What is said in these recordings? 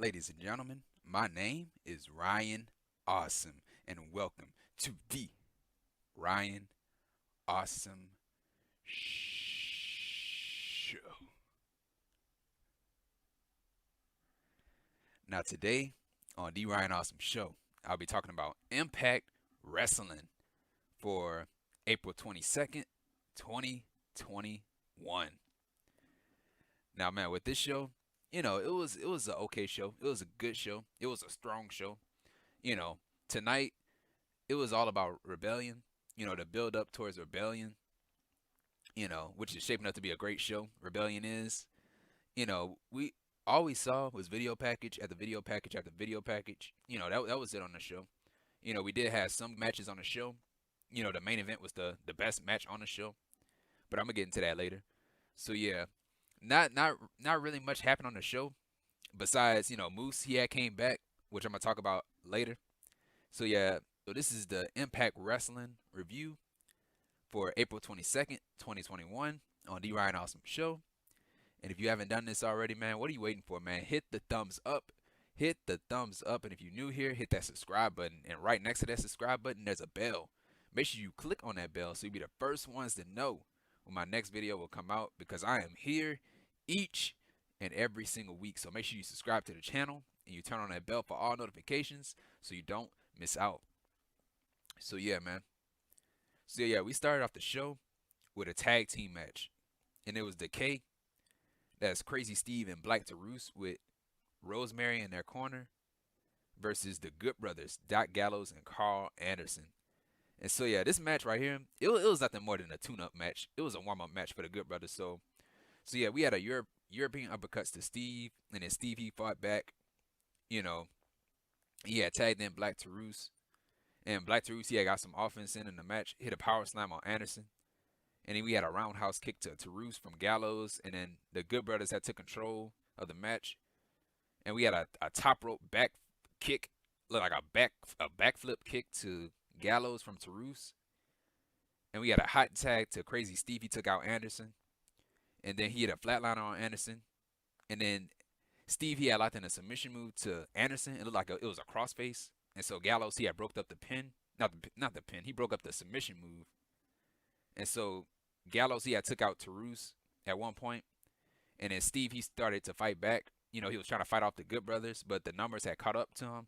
ladies and gentlemen. My name is Ryan Awesome, and welcome to the Ryan Awesome Show. Now, today on the Ryan Awesome Show, I'll be talking about Impact Wrestling for April 22nd, 2021. Now, man, with this show, it was an okay show. It was a good show. It was a strong show. You know, tonight it was all about Rebellion. The build up towards Rebellion. Which is shaping up to be a great show. Rebellion is. We all we saw was video package after video package after video package. That was it on the show. We did have some matches on the show. The main event was the best match on the show, but I'm gonna get into that later. So yeah, not really much happened on the show besides Moose he had came back, which I'm gonna talk about later. So yeah, so this is the Impact Wrestling review for April 22nd, 2021 on the Ryan Awesome Show. And if you haven't done this already, man, what are you waiting for, man? Hit the thumbs up. Hit the thumbs up. And if you're new here, hit that subscribe button. And right next to that subscribe button, there's a bell. Make sure you click on that bell so you'll be the first ones to know when my next video will come out, because I am here each and every single week. So make sure you subscribe to the channel and you turn on that bell for all notifications so you don't miss out. So yeah, man. So yeah, we started off the show with a tag team match. And it was Decay. That's Crazy Steve and Black Taurus with Rosemary in their corner versus the Good Brothers, Doc Gallows and Karl Anderson. And so yeah, this match right here, it was nothing more than a tune-up match. It was a warm-up match for the Good Brothers. So yeah, we had a European uppercuts to Steve, and then Steve he fought back. He had tagged in Black Taurus, and Black Taurus he had got some offense in the match, hit a power slam on Anderson. And then we had a roundhouse kick to Taurus from Gallows. And then the Good Brothers had took control of the match. And we had a top rope back kick, like a backflip kick to Gallows from Taurus. And we had a hot tag to Crazy Steve. He took out Anderson. And then he had a flatliner on Anderson. And then Steve, he had locked in a submission move to Anderson. It looked like it was a crossface. And so Gallows, he had broke up the pin. Not the pin. He broke up the submission move. And so Gallows, he had took out Taurus at one point. And then Steve, he started to fight back. He was trying to fight off the Good Brothers, but the numbers had caught up to him.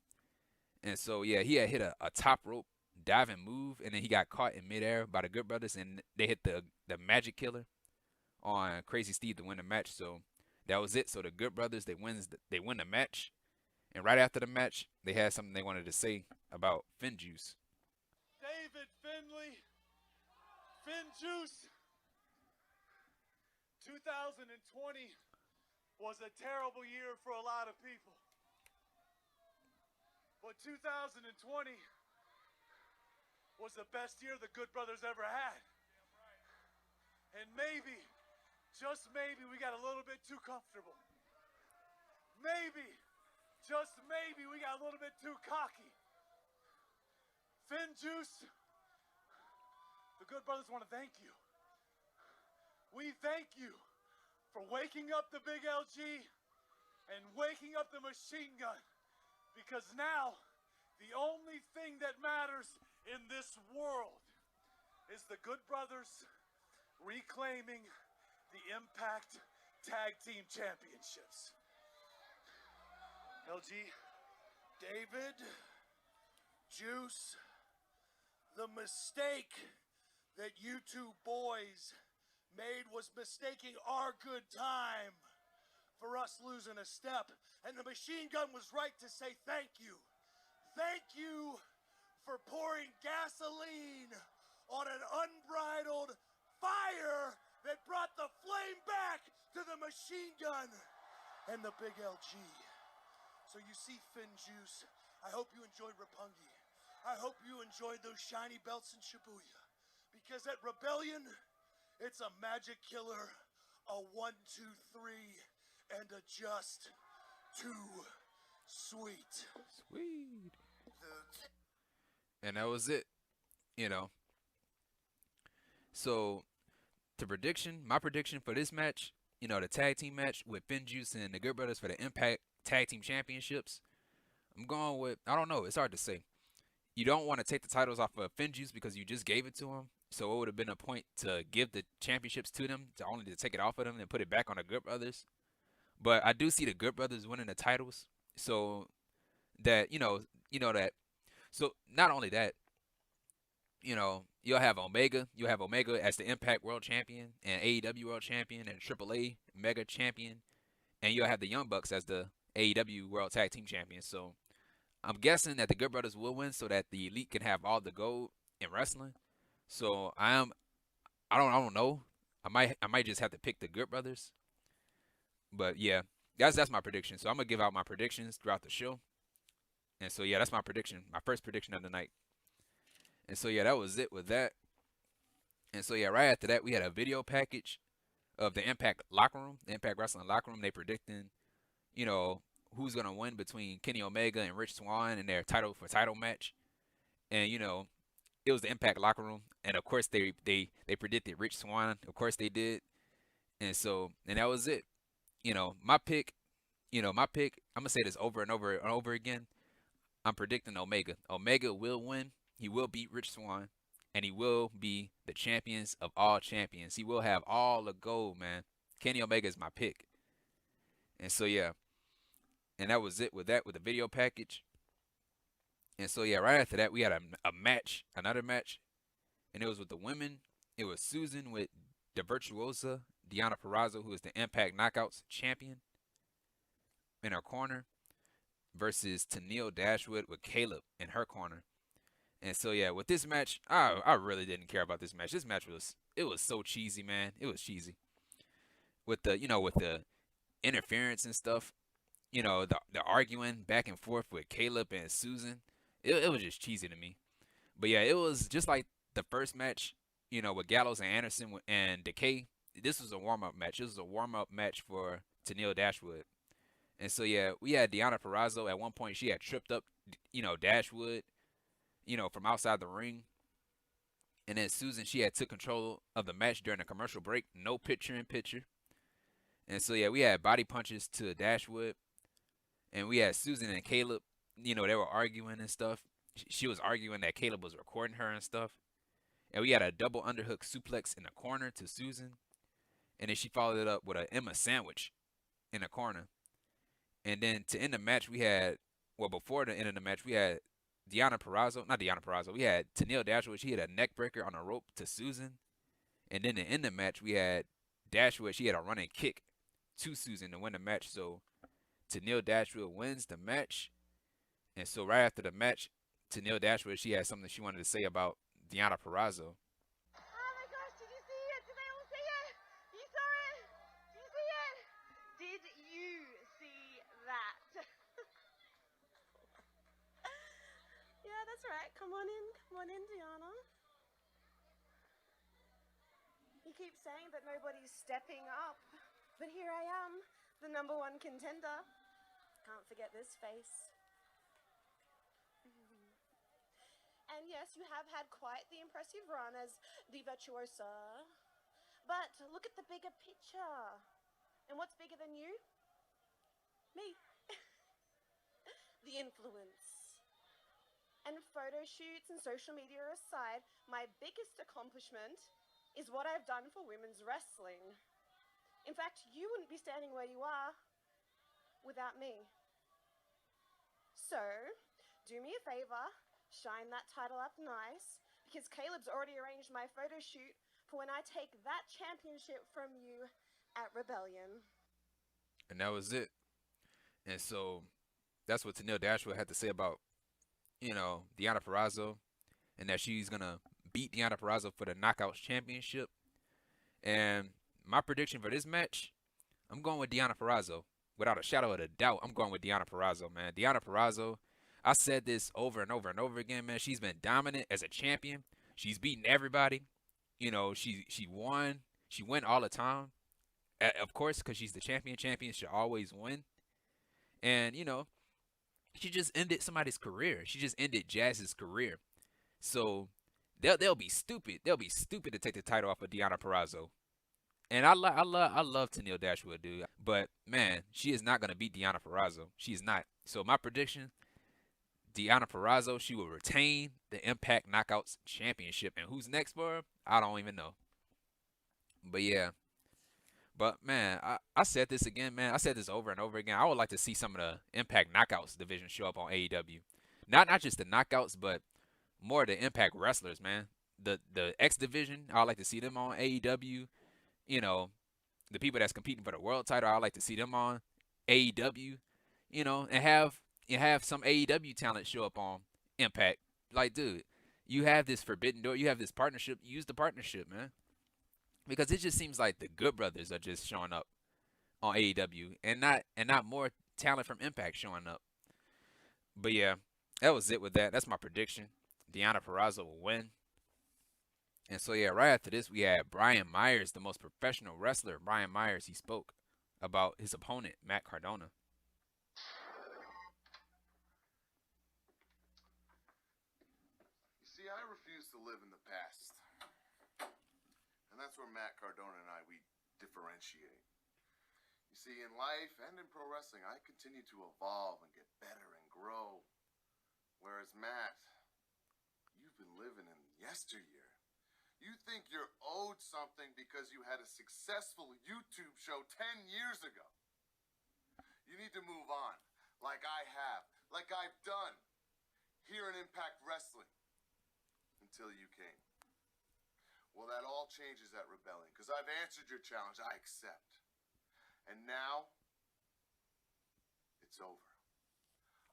And so, yeah, he had hit a top rope diving move. And then he got caught in midair by the Good Brothers. And they hit the Magic Killer on Crazy Steve to win the match. So that was it. So the Good Brothers, they win the match. And right after the match, they had something they wanted to say about Finjuice. David Finley, Finjuice. 2020 was a terrible year for a lot of people. But 2020 was the best year the Good Brothers ever had. And maybe, just maybe, we got a little bit too comfortable. Maybe, just maybe, we got a little bit too cocky. Finjuice, the Good Brothers want to thank you. We thank you for waking up the big LG and waking up the machine gun, because now the only thing that matters in this world is the Good Brothers reclaiming the Impact Tag Team Championships. LG, David, Juice, the mistake that you two boys made was mistaking our good time for us losing a step. And the machine gun was right to say thank you. Thank you for pouring gasoline on an unbridled fire that brought the flame back to the machine gun and the big LG. So you see, Finjuice, I hope you enjoyed Roppongi. I hope you enjoyed those shiny belts in Shibuya. Because at Rebellion, it's a magic killer, a 1, 2, 3, and a just too sweet. Sweet. And that was it. So my prediction for this match, the tag team match with Finjuice and the Good Brothers for the Impact Tag Team Championships, I'm going with, I don't know, it's hard to say. You don't want to take the titles off of Finjuice because you just gave it to him. So it would have been a point to give the championships to them, to only to take it off of them and put it back on the Good Brothers. But I do see the Good Brothers winning the titles. So that, that. So not only that, you'll have Omega. You'll have Omega as the Impact World Champion and AEW World Champion and AAA Mega Champion. And you'll have the Young Bucks as the AEW World Tag Team Champions. So I'm guessing that the Good Brothers will win so that the Elite can have all the gold in wrestling. So I don't know. I might just have to pick the Good Brothers. But yeah, that's my prediction. So I'm gonna give out my predictions throughout the show. And so yeah, that's my prediction, my first prediction of the night. And so yeah, that was it with that. And so yeah, right after that, we had a video package of the Impact locker room, the Impact Wrestling locker room. They predicting, who's gonna win between Kenny Omega and Rich Swann in their title match. And it was the Impact locker room, and of course they predicted Rich Swann. Of course they did. And that was it. My pick. I'm gonna say this over and over and over again. I'm predicting Omega. Omega will win. He will beat Rich Swann, and he will be the champions of all champions. He will have all the gold, man. Kenny Omega is my pick. And so yeah, and that was it with that, with the video package. And so yeah, right after that, we had a match, another match, and it was with the women. It was Susan with the Virtuosa, Deonna Purrazzo, who is the Impact Knockouts champion, in her corner, versus Tenille Dashwood with Kaleb in her corner. And so yeah, with this match, I really didn't care about this match. This match was so cheesy, man. It was cheesy. With the with the interference and stuff, the arguing back and forth with Kaleb and Susan. It was just cheesy to me. But yeah, it was just like the first match, with Gallows and Anderson and Decay. This was a warm-up match. This was a warm-up match for Tenille Dashwood. And so yeah, we had Deonna Purrazzo. At one point, she had tripped up, Dashwood, from outside the ring. And then Susan, she had took control of the match during the commercial break. No picture-in-picture. And so yeah, we had body punches to Dashwood. And we had Susan and Kaleb. They were arguing and stuff. She was arguing that Kaleb was recording her and stuff. And we had a double underhook suplex in the corner to Susan. And then she followed it up with an Emma sandwich in the corner. And then to end the match, we had, before the end of the match, we had we had Tenille Dashwood. She had a neck breaker on a rope to Susan. And then to end the match, we had Dashwood. She had a running kick to Susan to win the match. So Tenille Dashwood wins the match. And so right after the match, Tenille Dashwood, she had something she wanted to say about Deonna Purrazzo. Oh my gosh, did you see it? Did they all see it? You saw it? Did you see it? Did you see that? Yeah, that's right. Come on in, Deonna. You keep saying that nobody's stepping up, but here I am, the #1 contender. Can't forget this face. And yes, you have had quite the impressive run as the Virtuosa. But look at the bigger picture. And what's bigger than you? Me. The influence. And photo shoots and social media aside, my biggest accomplishment is what I've done for women's wrestling. In fact, you wouldn't be standing where you are without me. So, do me a favor. Shine that title up nice, because Kaleb's already arranged my photo shoot for when I take that championship from you at Rebellion. And that was it. And so that's what Tenille Dashwood had to say about, Deonna Purrazzo, and that she's going to beat Deonna Purrazzo for the Knockouts Championship. And my prediction for this match, I'm going with Deonna Purrazzo. Without a shadow of a doubt, I'm going with Deonna Purrazzo, man. Deonna Purrazzo, I said this over and over and over again, man. She's been dominant as a champion. She's beaten everybody. She won. She win all the time. Of course, because she's the champion. Champions should always win. And, she just ended somebody's career. She just ended Jazz's career. So they'll be stupid. They'll be stupid to take the title off of Deonna Purrazzo. And I love Tenille Dashwood, dude. But man, she is not gonna beat Deonna Purrazzo. She's not. So my prediction: Deonna Purrazzo, she will retain the Impact Knockouts Championship. And who's next for her? I don't even know. But yeah. But man, I said this again, man. I said this over and over again. I would like to see some of the Impact Knockouts division show up on AEW. Not just the knockouts, but more of the Impact wrestlers, man. The X division, I would like to see them on AEW. You know, the people that's competing for the world title, I would like to see them on AEW. You know, and have some AEW talent show up on Impact. Like, dude, you have this forbidden door, you have this partnership. Use the partnership, man. Because it just seems like the Good Brothers are just showing up on AEW and not more talent from Impact showing up. But yeah, that was it with that. That's my prediction. Deonna Purrazzo will win. And so yeah, right after this we had Brian Myers, the most professional wrestler. Brian Myers, he spoke about his opponent, Mack Cardona. You see, I refuse to live in the past. And that's where Mack Cardona and I, we differentiate. You see, in life and in pro wrestling, I continue to evolve and get better and grow. Whereas Matt, you've been living in yesteryear. You think you're owed something because you had a successful YouTube show 10 years ago. You need to move on, like I have, like I've done, here in Impact Wrestling, until you came. Well, that all changes at Rebellion, because I've answered your challenge. I accept. And now, it's over.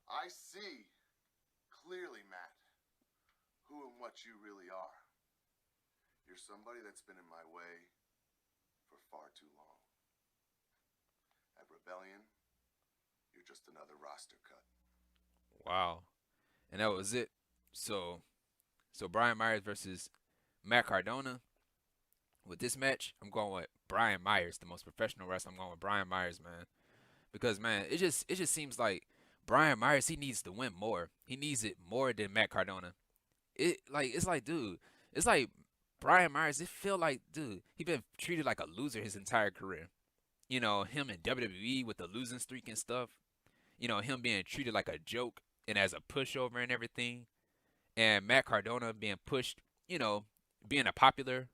I see clearly, Matt, who and what you really are. You're somebody that's been in my way for far too long. At Rebellion, you're just another roster cut. Wow. And that was it. So Brian Myers versus Mack Cardona. With this match, I'm going with Brian Myers, the most professional wrestler. I'm going with Brian Myers, man. Because man, it just seems like Brian Myers, he needs to win more. He needs it more than Mack Cardona. It's like, dude, it's like Brian Myers, it feel like, dude, he been treated like a loser his entire career. You know, him in WWE with the losing streak and stuff. You know, him being treated like a joke and as a pushover and everything. And Matt Cardona being pushed, you know, being a popular,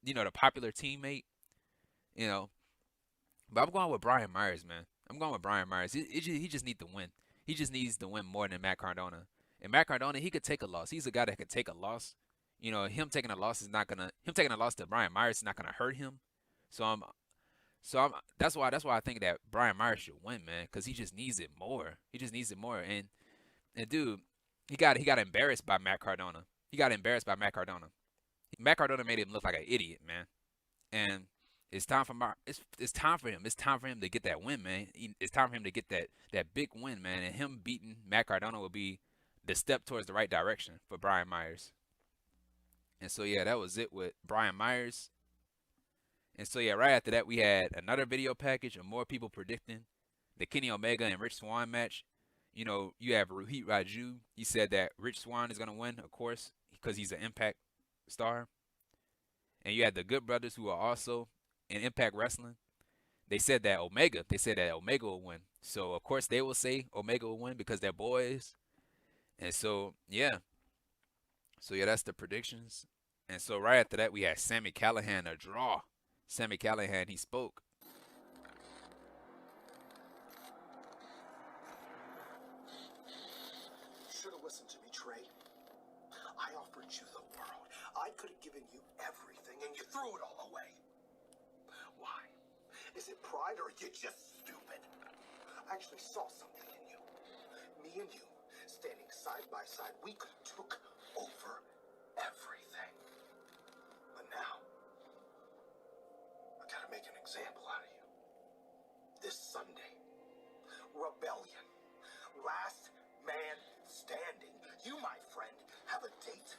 you know, the popular teammate, you know. But I'm going with Brian Myers, man. I'm going with Brian Myers. He just needs to win. He just needs to win more than Matt Cardona. And Matt Cardona, he could take a loss. He's a guy that could take a loss. You know, him taking a loss to Brian Myers is not gonna hurt him. So that's why I think that Brian Myers should win, man, because he just needs it more. He just needs it more. And dude, he got embarrassed by Matt Cardona. He got embarrassed by Matt Cardona. Matt Cardona made him look like an idiot, man. And it's time for it's time for him. It's time for him to get that win, man. It's time for him to get that big win, man. And him beating Matt Cardona will be the step towards the right direction for Brian Myers. And so yeah, that was it with Brian Myers. And so yeah, right after that we had another video package of more people predicting the Kenny Omega and Rich Swann match. You know, you have Rohit Raju. He said that Rich Swann is gonna win, of course, because he's an Impact star. And you had the Good Brothers, who are also in Impact Wrestling. They said that Omega will win. So of course they will say Omega will win because they're boys. And so yeah. So yeah, that's the predictions. And so right after that we had Sami Callihan, a draw. Sami Callihan, he spoke. You should have listened to me, Trey. I offered you the world. I could have given you everything, and you threw it all away. Why? Is it pride or are you just stupid? I actually saw something in you. Me and you, standing side by side, we could have took over everything. But now, I gotta make an example out of you. This Sunday, Rebellion, last man standing. You, my friend, have a date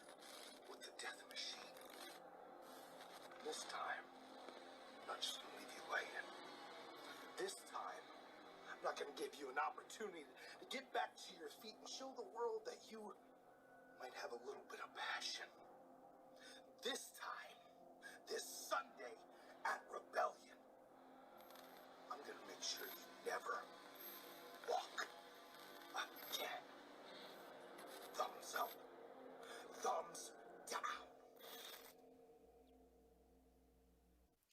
with the death machine. This time, I'm not just gonna leave you laying. This time, I'm not gonna give you an opportunity to get back to your feet and show the world that you might have a little bit of passion. This time, this Sunday, at Rebellion, I'm gonna make sure you never walk again. Thumbs up, thumbs down.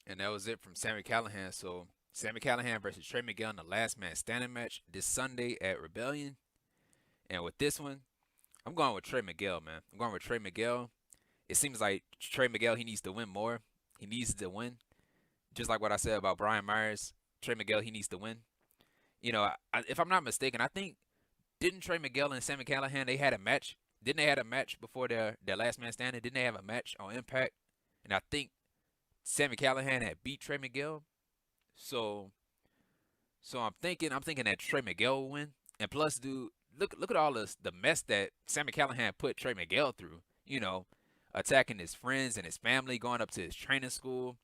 And that was it from Sami Callihan. So Sami Callihan versus Trey Miguel in the last man standing match this Sunday at Rebellion. And with this one, I'm going with Trey Miguel, man. I'm going with Trey Miguel. It seems like Trey Miguel, he needs to win more. He needs to win. Just like what I said about Brian Myers, Trey Miguel, he needs to win. You know, if I'm not mistaken, I think, didn't Trey Miguel and Sami Callihan, they had a match? Didn't they have a match before their last man standing? Didn't they have a match on Impact? And I think Sami Callihan had beat Trey Miguel. So I'm thinking that Trey Miguel will win. And plus, dude, look at all the mess that Sami Callihan put Trey Miguel through. You know, attacking his friends and his family, going up to his training school,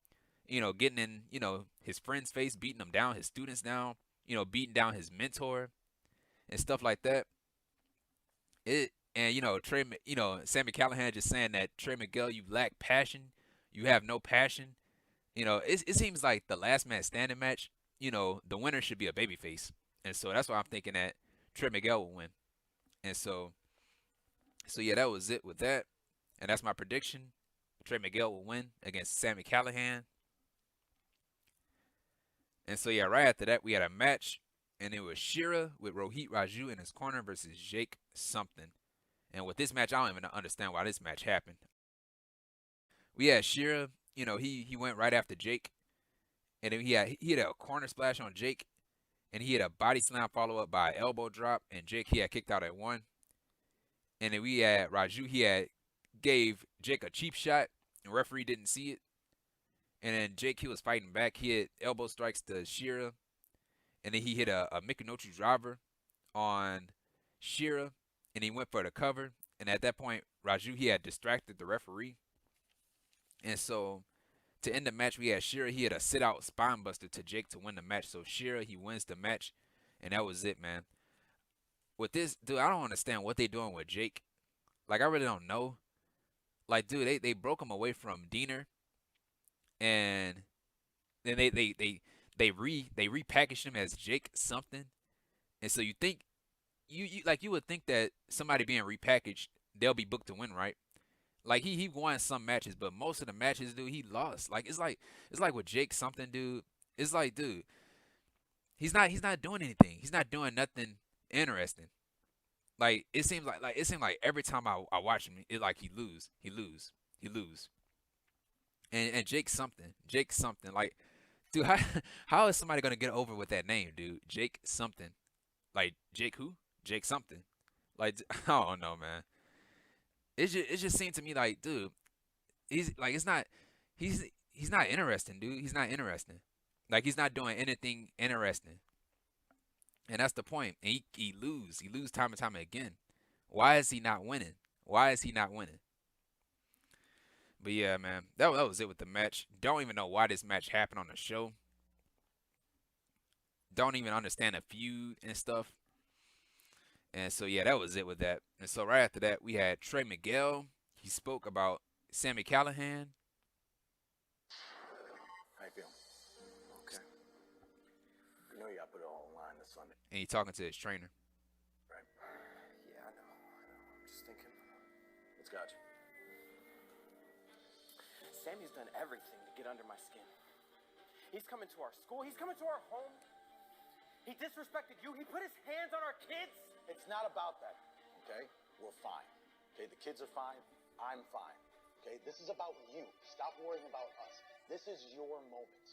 you know, getting in, you know, his friend's face, beating him down, his students down, you know, beating down his mentor and stuff like that. And you know, Sami Callihan just saying that Trey Miguel, you lack passion, you have no passion. You know, it seems like the last man standing match, you know, the winner should be a babyface. And so that's why I'm thinking that Trey Miguel will win. And so yeah, that was it with that. And that's my prediction. Trey Miguel will win against Sami Callihan. And so yeah, right after that, we had a match. And it was Shera with Rohit Raju in his corner versus Jake something. And with this match, I don't even understand why this match happened. We had Shera, you know, he went right after Jake. And then he had a corner splash on Jake. And he had a body slam follow up by an elbow drop. And Jake, he had kicked out at 1. And then we had Raju, he had gave Jake a cheap shot. And referee didn't see it. And then Jake, he was fighting back. He hit elbow strikes to Shera. And then he hit a Michinoku driver on Shera. And he went for the cover. And at that point, Raju, he had distracted the referee. And so to end the match, we had Shera. He had a sit-out spine buster to Jake to win the match. So Shera, he wins the match. And that was it, man. With this, dude, I don't understand what they're doing with Jake. Like, I really don't know. Like, dude, they broke him away from Diener. And then they repackaged him as Jake something. And so you think, you would think that somebody being repackaged, they'll be booked to win, right? Like he won some matches, but most of the matches, dude, he lost. Like it's like with Jake something, dude. It's like, dude, he's not doing anything. He's not doing nothing interesting. Like it seems like every time I watch him, it like he lose. And Jake something. Like, dude, how is somebody gonna get over with that name, dude? Jake something. Like Jake who? Jake something. Like I don't know, man. It just seemed to me like, dude, he's not interesting, dude. He's not interesting. Like he's not doing anything interesting. And that's the point. And he lose time and time again. Why is he not winning? But yeah, man, that was it with the match. Don't even know why this match happened on the show. Don't even understand the feud and stuff. And so yeah, that was it with that. And so right after that, we had Trey Miguel. He spoke about Sami Callihan. How you feel? Okay. You know you gotta put it all on line this Sunday. And he talking to his trainer. Right. Yeah, I know. I'm just thinking. What's got you? Sammy's done everything to get under my skin. He's coming to our school. He's coming to our home. He disrespected you. He put his hands on our kids. It's not about that, okay? We're fine. Okay, the kids are fine. I'm fine. Okay, this is about you. Stop worrying about us. This is your moment.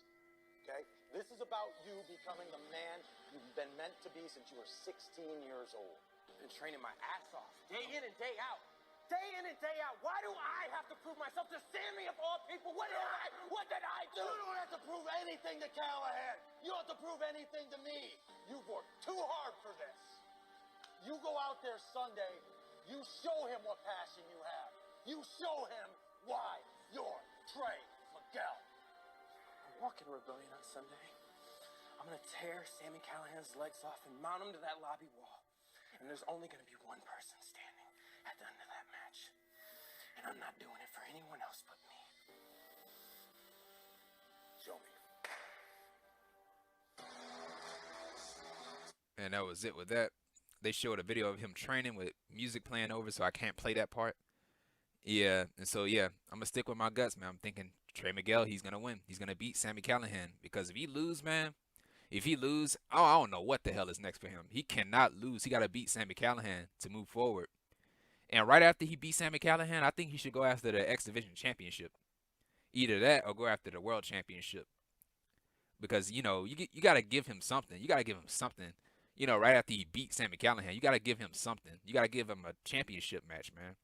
Okay? This is about you becoming the man you've been meant to be since you were 16 years old. I've been training my ass off, day in and day out. Day in and day out. Why do I have to prove myself to Sami of all people? What did I do? You don't have to prove anything to Callihan. You don't have to prove anything to me. You've worked too hard for this. You go out there Sunday, you show him what passion you have. You show him why you're Trey Miguel. I'm walking Rebellion on Sunday. I'm going to tear Sami Callihan's legs off and mount him to that lobby wall. And there's only going to be one person standing at the end of that match. And I'm not doing it for anyone else but me. So, And that was it with that. They showed a video of him training with music playing over, so I can't play that part. Yeah, and so yeah, I'm gonna stick with my guts, man. I'm thinking Trey Miguel, he's gonna win. He's gonna beat Sami Callihan because if he lose, man, if he lose, oh, I don't know what the hell is next for him. He cannot lose. He gotta beat Sami Callihan to move forward. And right after he beats Sami Callihan, I think he should go after the X Division Championship. Either that or go after the World Championship. Because you gotta give him something. You gotta give him something. Right after he beat Sami Callihan, you gotta give him something. You gotta give him a championship match, man.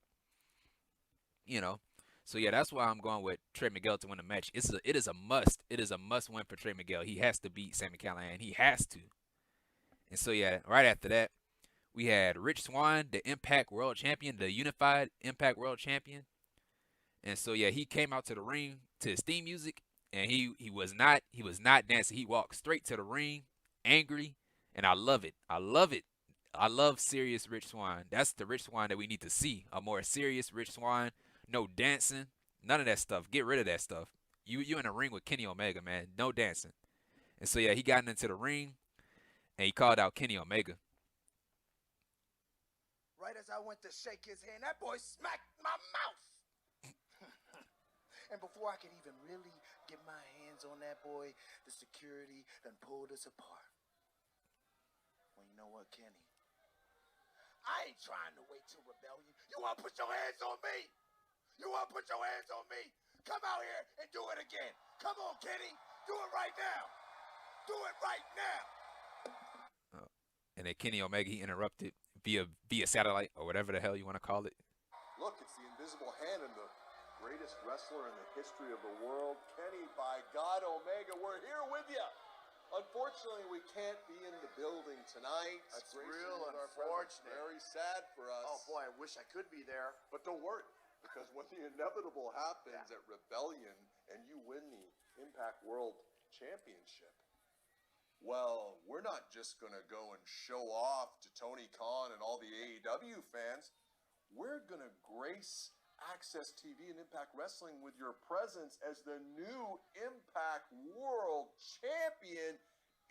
So yeah, that's why I'm going with Trey Miguel to win the match. It is a must. It is a must win for Trey Miguel. He has to beat Sami Callihan. He has to. And so yeah, right after that, we had Rich Swann, the Impact World Champion, the Unified Impact World Champion. And so yeah, he came out to the ring to his theme music, and he was not dancing. He walked straight to the ring, angry, and I love it. I love it. I love serious Rich Swann. That's the Rich Swann that we need to see. A more serious Rich Swann. No dancing. None of that stuff. Get rid of that stuff. You in a ring with Kenny Omega, man. No dancing. And so yeah, he got into the ring and he called out Kenny Omega. Right as I went to shake his hand, that boy smacked my mouth. And before I could even really get my hands on that boy, the security done pulled us apart. Well, you know what, Kenny? I ain't trying to wait till rebellion. You want to put your hands on me? You want to put your hands on me? Come out here and do it again. Come on, Kenny. Do it right now. Do it right now. And then Kenny Omega, he interrupted via satellite or whatever the hell you want to call it. Look, it's the invisible hand and the greatest wrestler in the history of the world, Kenny, by God, Omega, we're here with you. Unfortunately, we can't be in the building tonight. That's Grayson real is our unfortunate. president. Very sad for us. Oh, boy, I wish I could be there. But don't worry, because when the inevitable happens at Rebellion and you win the Impact World Championship, well, we're not just going to go and show off to Tony Khan and all the AEW fans. We're going to grace Access TV and Impact Wrestling with your presence as the new Impact World Champion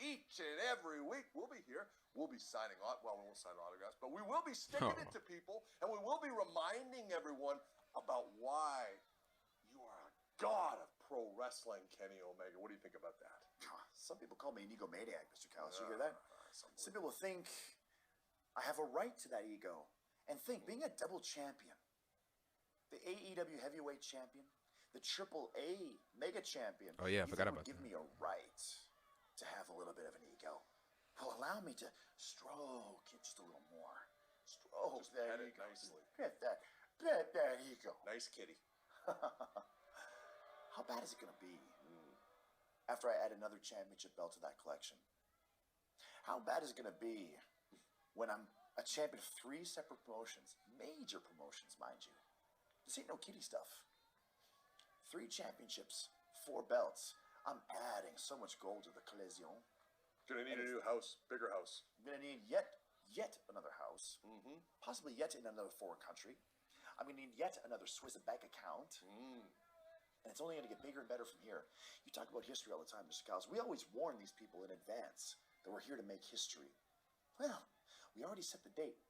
each and every week. We'll be here. We'll be signing on. Well, we won't sign autographs, but we will be sticking it to people, and we will be reminding everyone about why you are a god of pro wrestling, Kenny Omega. What do you think about that? Some people call me an egomaniac, Mr. Callis. You hear that? Some people think I have a right to that ego. And think, being a double champion, the AEW Heavyweight Champion, the AAA Mega Champion. Oh yeah, I forgot about that. Give me a right to have a little bit of an ego. Well, allow me to stroke it just a little more. Stroke Just that pet it ego. nicely. Pet that ego. Nice kitty. How bad is it going to be after I add another championship belt to that collection? How bad is it going to be when I'm a champion of 3 separate promotions, major promotions, mind you? This ain't no kiddie stuff. 3 championships, 4 belts. I'm adding so much gold to the collision. Gonna need a new house, bigger house. I'm gonna need yet another house, possibly yet in another foreign country. I'm gonna need yet another Swiss bank account, and it's only gonna get bigger and better from here. You talk about history all the time, Mr. Callis. We always warn these people in advance that we're here to make history. Well, we already set the date.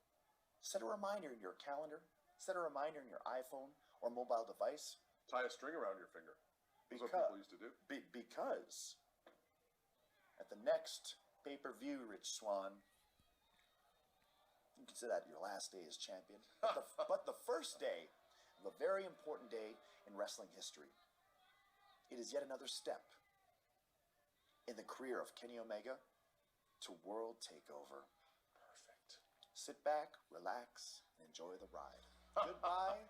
Set a reminder in your calendar. Set a reminder in your iPhone or mobile device. Tie a string around your finger. That's what people used to do. Because at the next pay-per-view, Rich Swann, you consider that your last day as champion. But the first day, the very important day in wrestling history, it is yet another step in the career of Kenny Omega to World Takeover. Perfect. Sit back, relax, and enjoy the ride. Goodbye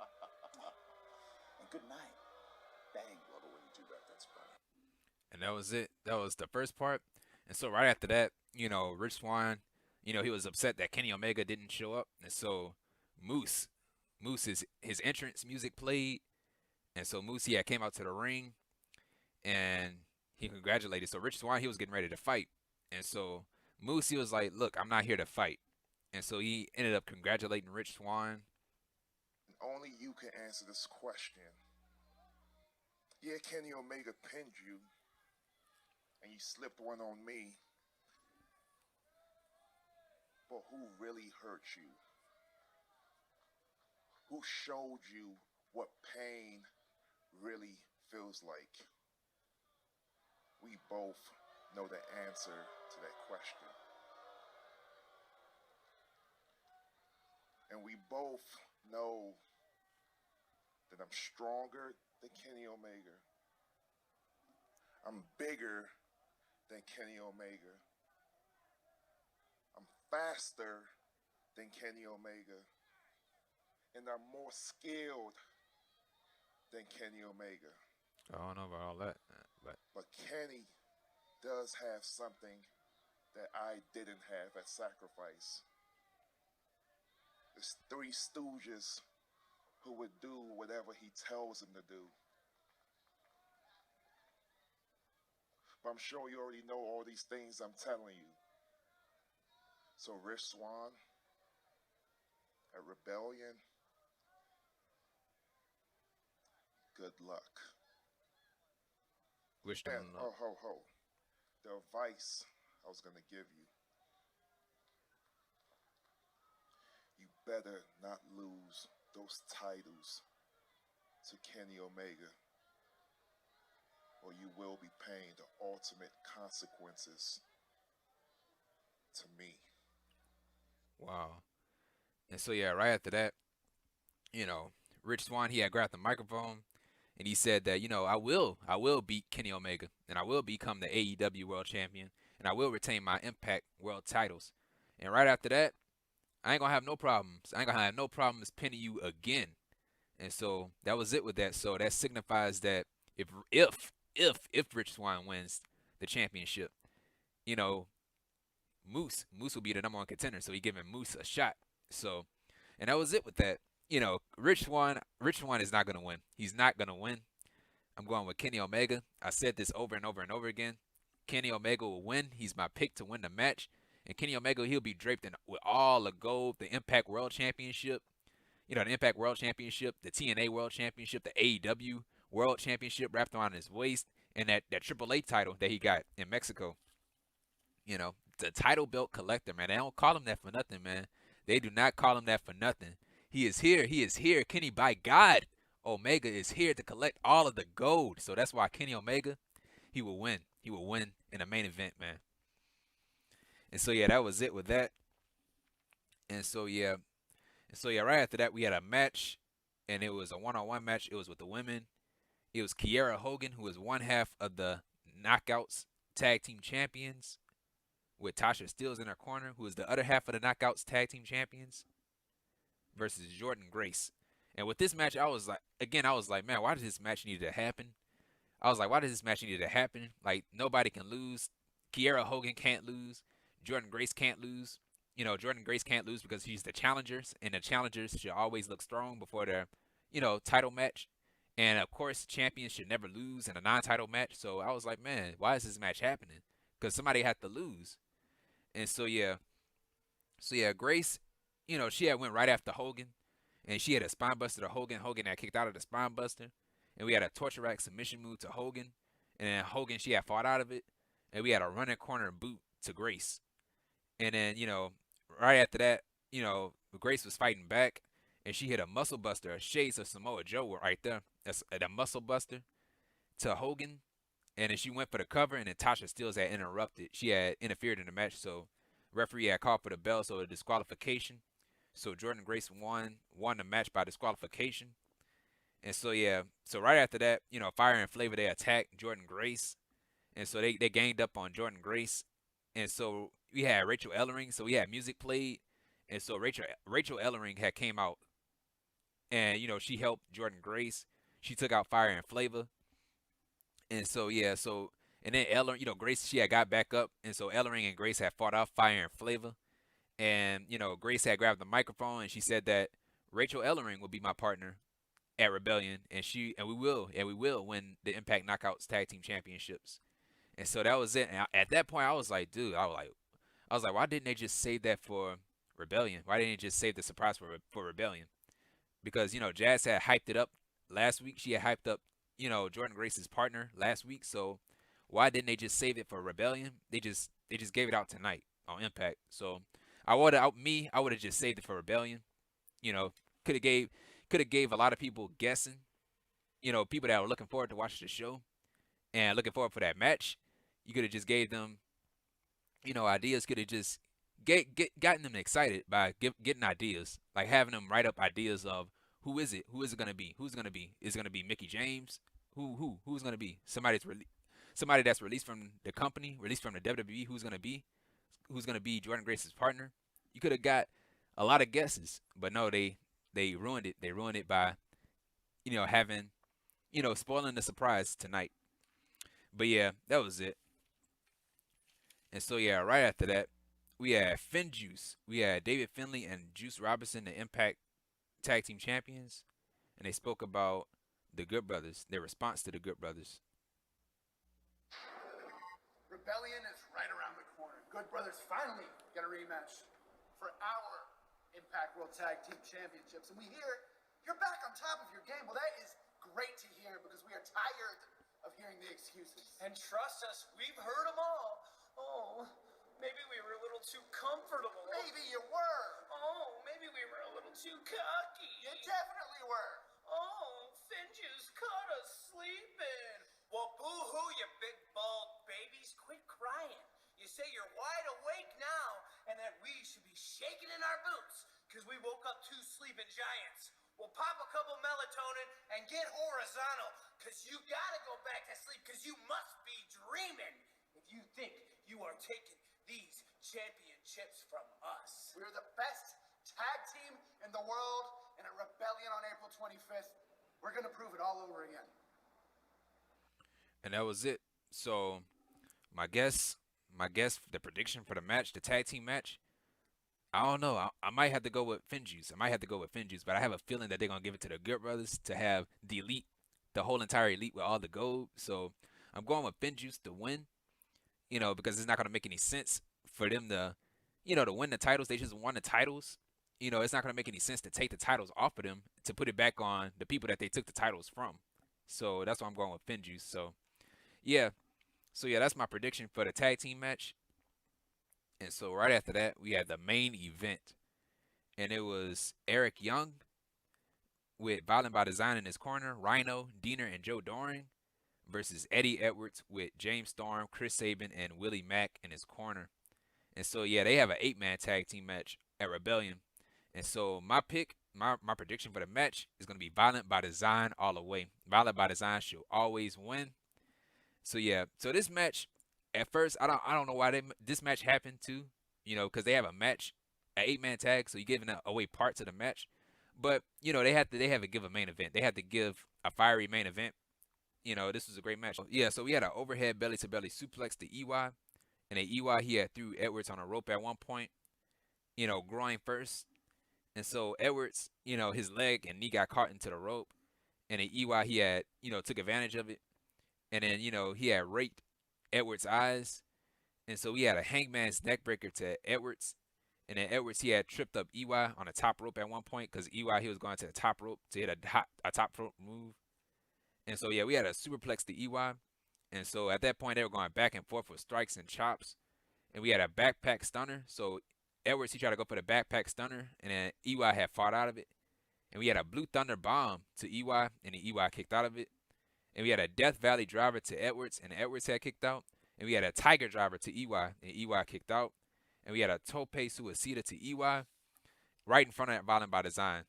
and good night. Bang. Love it when you do that. That's funny. And that was it. That was the first part. And so right after that, Rich Swann, he was upset that Kenny Omega didn't show up. And so Moose, his entrance music played. And so Moose, came out to the ring and he congratulated. So Rich Swann, he was getting ready to fight. And so Moose, he was like, look, I'm not here to fight. And so he ended up congratulating Rich Swann. Only you can answer this question. Yeah, Kenny Omega pinned you, and you slipped one on me. but who really hurt you? Who showed you what pain really feels like? We both know the answer to that question. And we both know that I'm stronger than Kenny Omega. I'm bigger than Kenny Omega. I'm faster than Kenny Omega. And I'm more skilled than Kenny Omega. I don't know about all that, But Kenny does have something that I didn't have at Sacrifice. There's 3 stooges who would do whatever he tells them to do. But I'm sure you already know all these things I'm telling you. So Rich Swann at Rebellion, good luck. wish them And, luck. the advice I was going to give you. You better not lose those titles to Kenny Omega, or you will be paying the ultimate consequences to me. Wow. And so yeah, right after that, Rich Swann, he had grabbed the microphone and he said that, I will beat Kenny Omega and I will become the AEW World Champion and I will retain my Impact World titles. And right after that, I ain't gonna have no problems. I ain't gonna have no problems pinning you again. And so that was it with that. So that signifies that if Rich Swann wins the championship, Moose will be the number 1 contender. So he giving Moose a shot. So, and that was it with that. Rich Swann is not gonna win. He's not gonna win. I'm going with Kenny Omega. I said this over and over and over again. Kenny Omega will win. He's my pick to win the match. And Kenny Omega, he'll be draped in with all the gold, the Impact World Championship, the Impact World Championship, the TNA World Championship, the AEW World Championship wrapped around his waist, and that AAA title that he got in Mexico. The title belt collector, man. They don't call him that for nothing, man. They do not call him that for nothing. He is here. He is here. Kenny, by God, Omega is here to collect all of the gold. So that's why Kenny Omega, he will win. He will win in the main event, man. And so, yeah, that was it with that. And so, yeah, right after that, we had a match, and it was a one-on-one match. It was with the women. It was Kiera Hogan, who was one half of the Knockouts Tag Team Champions, with Tasha Steelz in her corner, who is the other half of the Knockouts Tag Team Champions, versus Jordynne Grace. And with this match, I was like, man, why does this match need to happen? Like, nobody can lose. Kiera Hogan can't lose. Jordynne Grace can't lose. Jordynne Grace can't lose because she's the challengers, and the challengers should always look strong before their, title match. And, of course, champions should never lose in a non-title match. So I was like, man, why is this match happening? Because somebody had to lose. And so, yeah, Grace, she had went right after Hogan, and she had a spine buster to Hogan. Hogan had kicked out of the spine buster, and we had a torture rack submission move to Hogan, and then Hogan, she had fought out of it, and we had a running corner boot to Grace. And then, right after that, Grace was fighting back, and she hit a muscle buster, a shades of Samoa Joe right there. That's a muscle buster to Hogan. And then she went for the cover, and then Tasha Steelz had interrupted. She had interfered in the match, so referee had called for the bell, so a disqualification. So Jordynne Grace won the match by disqualification. And so, yeah, so right after that, Fire and Flavor, they attacked Jordynne Grace. And so they ganged up on Jordynne Grace. And so we had Rachel Ellering, so we had music played. And so Rachel Ellering had came out, and, she helped Jordynne Grace. She took out Fire and Flavor. And so, yeah, and then Ellering, Grace, she had got back up. And so Ellering and Grace had fought off Fire and Flavor. And, Grace had grabbed the microphone, and she said that Rachel Ellering will be my partner at Rebellion, and we will win the Impact Knockouts Tag Team Championships. And so that was it. And at that point, I was like, why didn't they just save that for Rebellion? Why didn't they just save the surprise for Rebellion? Because, Jazz had hyped it up last week. She had hyped up, Jordynne Grace's partner last week. So why didn't they just save it for Rebellion? They just gave it out tonight on Impact. So I would have just saved it for Rebellion. You know, could have gave a lot of people guessing. You know, people that were looking forward to watch the show and looking forward for that match. You could have just gave them, you know, ideas. Could have just gotten them excited by getting ideas, like having them write up ideas of who is it gonna be, who's gonna be, is it gonna be Mickie James, who's gonna be somebody that's released from the company, released from the WWE, who's gonna be Jordynne Grace's partner. You could have got a lot of guesses, but no, they ruined it. They ruined it by, you know, having, you know, spoiling the surprise tonight. But yeah, that was it. And so yeah, right after that, we had Juice. We had David Finlay and Juice Robinson, the Impact Tag Team Champions, and they spoke about the Good Brothers, their response to the Good Brothers. Rebellion is right around the corner. Good Brothers finally get a rematch for our Impact World Tag Team Championships. And we hear you're back on top of your game. Well, that is great to hear because we are tired of hearing the excuses. And trust us, we've heard them all. Oh, maybe we were a little too comfortable. Maybe you were. Oh, maybe we were a little too cocky. You definitely were. Oh, Finjuice caught us sleeping. Well, boo-hoo, you big bald babies. Quit crying. You say you're wide awake now and that we should be shaking in our boots because we woke up two sleeping giants. Well, pop a couple melatonin and get horizontal because you got to go back to sleep because you must be dreaming if you think you are taking these championships from us. We're the best tag team in the world, and at Rebellion on April 25th, we're going to prove it all over again. And that was it. So my guess, the prediction for the match, the tag team match, I don't know. I might have to go with Finjuice. But I have a feeling that they're going to give it to the Good Brothers to have the elite, the whole entire elite with all the gold. So I'm going with Finjuice to win, you know, because it's not going to make any sense for them to, you know, to win the titles. They just won the titles. You know, it's not going to make any sense to take the titles off of them to put it back on the people that they took the titles from. So that's why I'm going with Finjuice. So, yeah. That's my prediction for the tag team match. And so right after that, we had the main event. And it was Eric Young with Violent by Design in his corner, Rhino, Diener, and Joe Doering versus Eddie Edwards with James Storm, Chris Sabin, and Willie Mack in his corner. And so, yeah, they have an 8-man tag team match at Rebellion. And so my pick, my prediction for the match is going to be Violent by Design all the way. Violent by Design should always win. So, yeah, so this match, at first, I don't know why this match happened too, you know, because they have a match, an 8-man tag, so you're giving away parts of the match. But, you know, they have to give a main event. They had to give a fiery main event. You know, this was a great match. Yeah, so we had an overhead belly-to-belly suplex to EY. And at EY, he had threw Edwards on a rope at one point, you know, groin first. And so Edwards, you know, his leg and knee got caught into the rope. And at EY, he had, you know, took advantage of it. And then, you know, he had raked Edwards' eyes. And so he had a hangman's neckbreaker to Edwards. And then Edwards, he had tripped up EY on the top rope at one point because EY, he was going to the top rope to hit a top rope move. And so, yeah, we had a superplex to EY. And so at that point, they were going back and forth with strikes and chops. And we had a backpack stunner. So Edwards, he tried to go for the backpack stunner. And then EY had fought out of it. And we had a Blue Thunder bomb to EY. And the EY kicked out of it. And we had a Death Valley driver to Edwards. And Edwards had kicked out. And we had a Tiger driver to EY. And EY kicked out. And we had a Tope Suicida to EY. Right in front of that Violent by Design.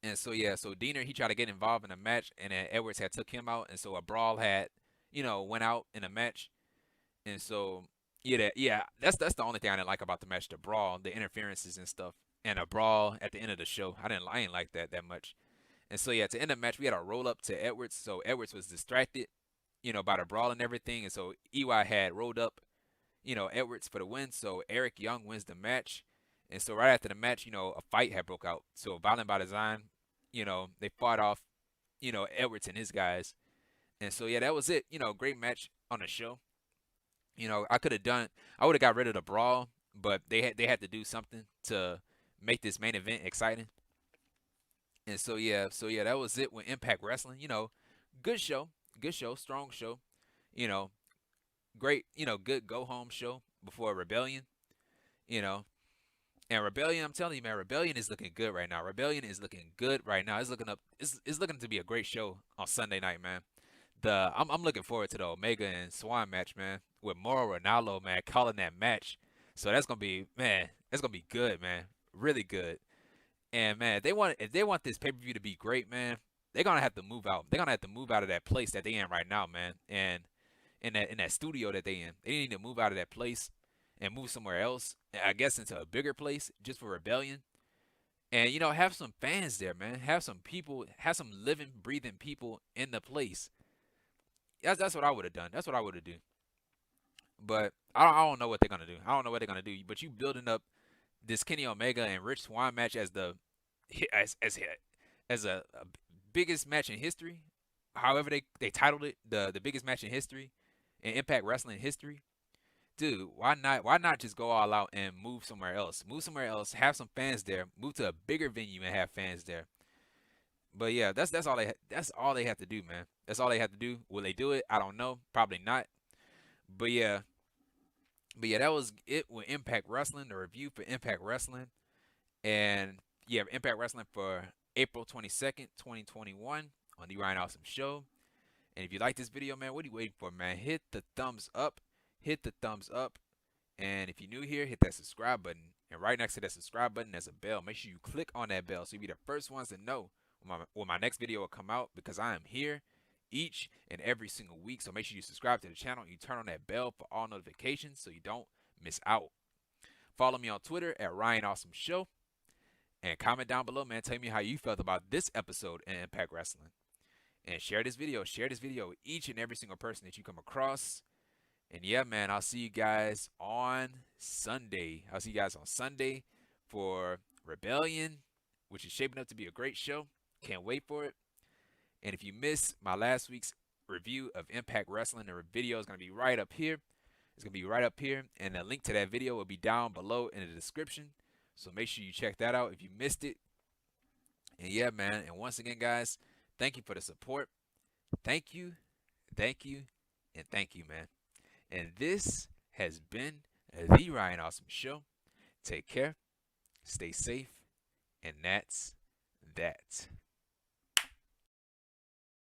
And so, yeah, so Diener, he tried to get involved in the match. And then Edwards had took him out. And so a brawl had, you know, went out in a match. And so, yeah, that's the only thing I didn't like about the match, the brawl, the interferences and stuff. And a brawl at the end of the show. I didn't like that much. And so, yeah, to end the match, we had a roll-up to Edwards. So Edwards was distracted, you know, by the brawl and everything. And so EY had rolled up, you know, Edwards for the win. So Eric Young wins the match. And so right after the match, you know, a fight had broke out. So Violent by Design, you know, they fought off, you know, Edwards and his guys. And so, yeah, that was it. You know, great match on the show. You know, I would have got rid of the brawl, but they had to do something to make this main event exciting. And so, yeah, that was it with Impact Wrestling. You know, good show, strong show. You know, great, you know, good go-home show before Rebellion. You know, And Rebellion, I'm telling you, man, Rebellion is looking good right now. Rebellion is looking good right now. It's looking up. It's looking to be a great show on Sunday night, man. I'm looking forward to the Omega and Swann match, man, with Mauro Ronaldo, man, calling that match. So that's gonna be, man, that's gonna be good, man, really good. And man, if they want this pay-per-view to be great, man, they're gonna have to move out. They're gonna have to move out of that place that they in right now, man, and in that studio that they in. They need to move out of that place and move somewhere else. I guess into a bigger place just for Rebellion. And have some fans there, man. Have some people, have some living, breathing people in the place. That's what I would have done. That's what I would have done. But I don't know what they're gonna do. I don't know what they're gonna do. But you building up this Kenny Omega and Rich Swann match as the as a biggest match in history. However they titled it, the biggest match in history, in Impact Wrestling history. Dude, why not just go all out and move somewhere else? Move somewhere else. Have some fans there. Move to a bigger venue and have fans there. But yeah, that's all they have to do, man. That's all they have to do. Will they do it? I don't know. Probably not. But yeah, that was it with Impact Wrestling. The review for Impact Wrestling, and yeah, Impact Wrestling for April 22nd, 2021 on the Ryan Awesome Show. And if you like this video, man, what are you waiting for, man? Hit the thumbs up. Hit the thumbs up. And if you're new here, hit that subscribe button. And right next to that subscribe button, there's a bell. Make sure you click on that bell so you'll be the first ones to know when my next video will come out, because I am here each and every single week. So make sure you subscribe to the channel and you turn on that bell for all notifications so you don't miss out. Follow me on Twitter at Ryan Awesome Show. And comment down below, man. Tell me how you felt about this episode in Impact Wrestling. And share this video. Share this video with each and every single person that you come across. And yeah, man, I'll see you guys on Sunday. I'll see you guys on Sunday for Rebellion, which is shaping up to be a great show. Can't wait for it. And if you missed my last week's review of Impact Wrestling, the video is going to be right up here. It's going to be right up here. And the link to that video will be down below in the description. So make sure you check that out if you missed it. And yeah, man. And once again, guys, thank you for the support. Thank you, and thank you, man. And this has been the Ryan Awesome Show. Take care, stay safe, and that's that.